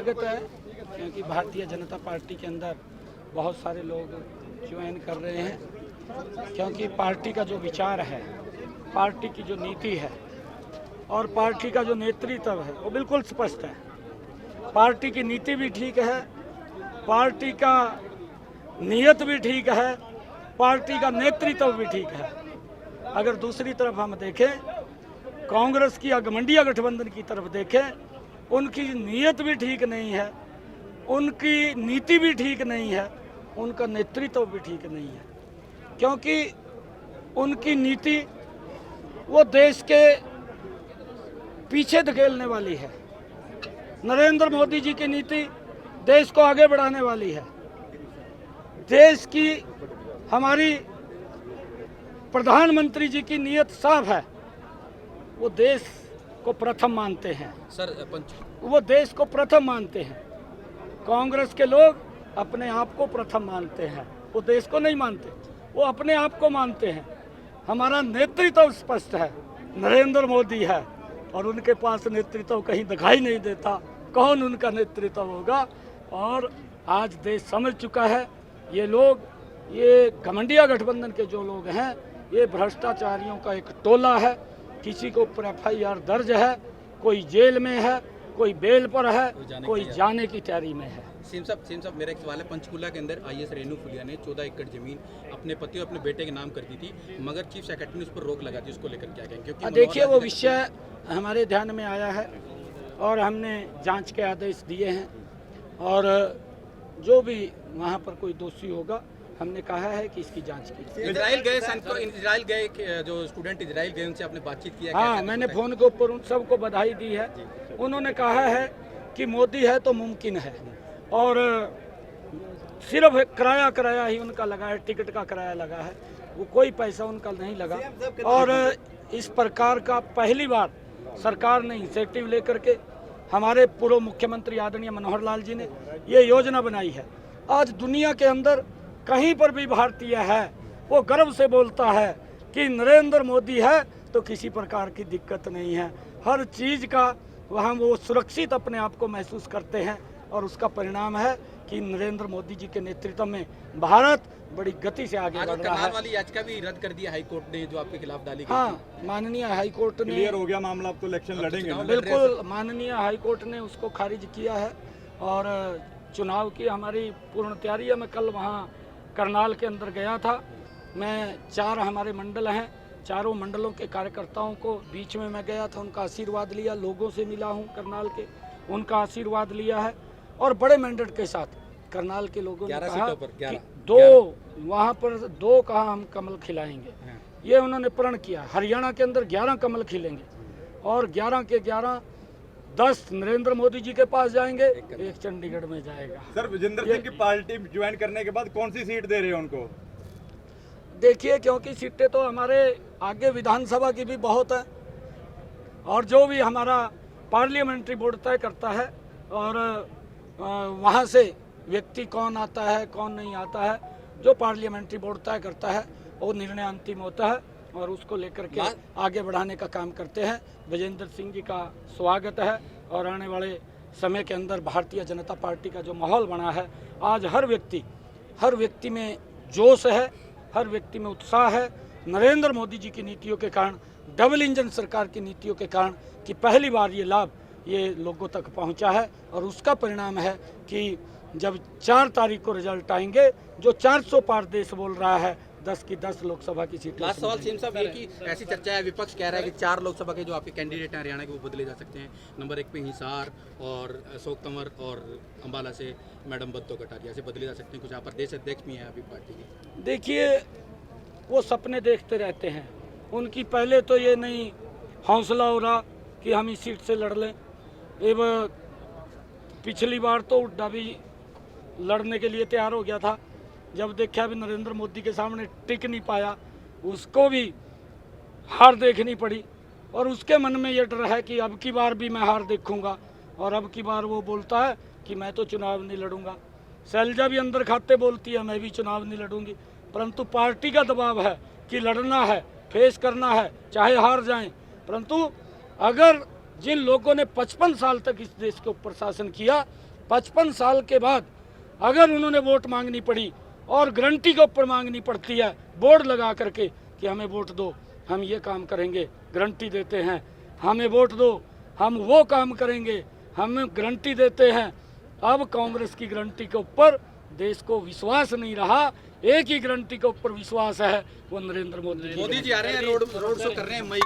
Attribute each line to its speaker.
Speaker 1: स्वागत है, क्योंकि भारतीय जनता पार्टी के अंदर बहुत सारे लोग ज्वाइन कर रहे हैं, क्योंकि पार्टी का जो विचार है, पार्टी की जो नीति है और पार्टी का जो नेतृत्व है वो बिल्कुल स्पष्ट है। पार्टी की नीति भी ठीक है, पार्टी का नियत भी ठीक है, पार्टी का नेतृत्व भी ठीक है। अगर दूसरी तरफ हम देखें, कांग्रेस की घमंडिया गठबंधन की तरफ देखें, उनकी नीयत भी ठीक नहीं है, उनकी नीति भी ठीक नहीं है, उनका नेतृत्व भी ठीक नहीं है, क्योंकि उनकी नीति वो देश के पीछे धकेलने वाली है। नरेंद्र मोदी जी की नीति देश को आगे बढ़ाने वाली है। देश की हमारी प्रधानमंत्री जी की नीयत साफ है, वो देश को प्रथम मानते हैं वो देश को प्रथम मानते हैं। कांग्रेस के लोग अपने आप को प्रथम मानते हैं, वो देश को नहीं मानते, वो अपने आप को मानते हैं। हमारा नेतृत्व स्पष्ट है, नरेंद्र मोदी है, और उनके पास नेतृत्व कहीं दिखाई नहीं देता। कौन उनका नेतृत्व होगा? और आज देश समझ चुका है, ये लोग, ये घमंडिया गठबंधन के जो लोग हैं, ये भ्रष्टाचारियों का एक टोला है। किसी के ऊपर FIR दर्ज है, कोई जेल में है, कोई बेल पर है, कोई जाने की तैयारी में है।
Speaker 2: सीएम साहब मेरा एक सवाल है। पंचकूला के अंदर IAS रेणु फुलिया ने 14 एकड़ जमीन अपने पति और अपने बेटे के नाम कर दी थी, मगर चीफ सेक्रेटरी ने उस पर रोक लगा दी। उसको लेकर क्या कहेंगे? क्योंकि
Speaker 1: देखिए, वो विषय हमारे ध्यान में आया है और हमने जांच के आदेश दिए हैं, और जो भी वहाँ पर कोई दोषी होगा, हमने कहा है कि इसकी जांच की।
Speaker 2: इजराइल गए जो स्टूडेंट इजराइल गए, उनसे आपने बातचीत किया?
Speaker 1: हाँ, मैंने फोन के ऊपर उन सबको बधाई दी है। उन्होंने कहा है कि मोदी है तो मुमकिन है, और सिर्फ किराया ही उनका लगा है, टिकट का किराया लगा है, वो कोई पैसा उनका नहीं लगा। और इस प्रकार का पहली बार सरकार ने इनिशिएटिव लेकर के, हमारे पूर्व मुख्यमंत्री आदरणीय मनोहर लाल जी ने ये योजना बनाई है। आज दुनिया के अंदर कहीं पर भी भारतीय है, वो गर्व से बोलता है कि नरेंद्र मोदी है तो किसी प्रकार की दिक्कत नहीं है। हर चीज़ का वहाँ वो सुरक्षित अपने आप को महसूस करते हैं, और उसका परिणाम है कि नरेंद्र मोदी जी के नेतृत्व में भारत बड़ी गति से आगे बढ़ रहा है।
Speaker 2: वाली याचिका भी रद्द कर दिया हाई कोर्ट ने, जो आपके खिलाफ डाली गई।
Speaker 1: हाँ, माननीय हाई कोर्ट ने,
Speaker 3: क्लियर हो गया मामला, अब तो इलेक्शन लड़ेंगे।
Speaker 1: बिल्कुल, माननीय हाई कोर्ट ने उसको खारिज किया है, और चुनाव की हमारी पूर्ण तैयारी है। मैं कल वहाँ करनाल के अंदर गया था। मैं 4 हमारे मंडल हैं, चारों मंडलों के कार्यकर्ताओं को बीच में मैं गया था, उनका आशीर्वाद लिया, लोगों से मिला हूँ करनाल के, उनका आशीर्वाद लिया है, और बड़े मैंडेट के साथ करनाल के लोगों ने कहा कि 2 वहाँ पर 2 कहा हम कमल खिलाएंगे, ये उन्होंने प्रण किया। हरियाणा के अंदर 11 कमल खिलेंगे, और 11 के 11 10 नरेंद्र मोदी जी के पास जाएंगे, 1 चंडीगढ़ में जाएगा।
Speaker 3: सर, विजेंद्र सिंह की पार्टी ज्वाइन करने के बाद कौन सी सीट दे रहे हैं उनको?
Speaker 1: देखिए, क्योंकि सीटें तो हमारे आगे विधानसभा की भी बहुत है, और जो भी हमारा पार्लियामेंट्री बोर्ड तय करता है, और वहाँ से व्यक्ति कौन आता है कौन नहीं आता है, जो पार्लियामेंट्री बोर्ड तय करता है, वो निर्णय अंतिम होता है, और उसको लेकर के आगे बढ़ाने का काम करते हैं। विजेंद्र सिंह जी का स्वागत है, और आने वाले समय के अंदर भारतीय जनता पार्टी का जो माहौल बना है, आज हर व्यक्ति में जोश है, हर व्यक्ति में उत्साह है। नरेंद्र मोदी जी की नीतियों के कारण, डबल इंजन सरकार की नीतियों के कारण, कि पहली बार ये लाभ ये लोगों तक पहुंचा है, और उसका परिणाम है कि जब 4 तारीख को रिजल्ट आएंगे, जो 400 पार देश बोल रहा है, 10 की 10 लोकसभा की सीटें।
Speaker 2: लास्ट सवाल सीएम साहब, ये कि ऐसी चर्चा है, विपक्ष कह रहा है कि 4 लोकसभा के जो आपके कैंडिडेट हैं हरियाणा के, वो बदले जा सकते हैं। नंबर 1 पे हिसार और अशोक तंवर, और अंबाला से मैडम बद्दो कटारिया से बदले जा सकते हैं। कुछ यहाँ पर देश अध्यक्ष भी हैं अभी पार्टी के।
Speaker 1: देखिए, वो सपने देखते रहते हैं, उनकी पहले तो ये नहीं हौसला हो रहा कि हम इस सीट से लड़ लें। एवं पिछली बार तो हुड्डा भी लड़ने के लिए तैयार हो गया था, जब देखा भी नरेंद्र मोदी के सामने टिक नहीं पाया, उसको भी हार देखनी पड़ी, और उसके मन में ये डर है कि अब की बार भी मैं हार देखूंगा, और अब की बार वो बोलता है कि मैं तो चुनाव नहीं लड़ूंगा। शैलजा भी अंदर खाते बोलती है मैं भी चुनाव नहीं लड़ूंगी, परंतु पार्टी का दबाव है कि लड़ना है, फेस करना है, चाहे हार जाएं। परंतु अगर जिन लोगों ने 55 साल तक इस देश के ऊपर शासन किया, 55 साल के बाद अगर उन्होंने वोट मांगनी पड़ी और गारंटी के ऊपर मांगनी पड़ती है बोर्ड लगा करके कि हमें वोट दो, हम ये काम करेंगे, गारंटी देते हैं, हमें वोट दो, हम वो काम करेंगे, हम गारंटी देते हैं। अब कांग्रेस की गारंटी के ऊपर देश को विश्वास नहीं रहा, एक ही गारंटी के ऊपर विश्वास है, वो नरेंद्र मोदी जी।
Speaker 2: मोदी जी आ रहे हैं, रोड शो कर रहे हैं मई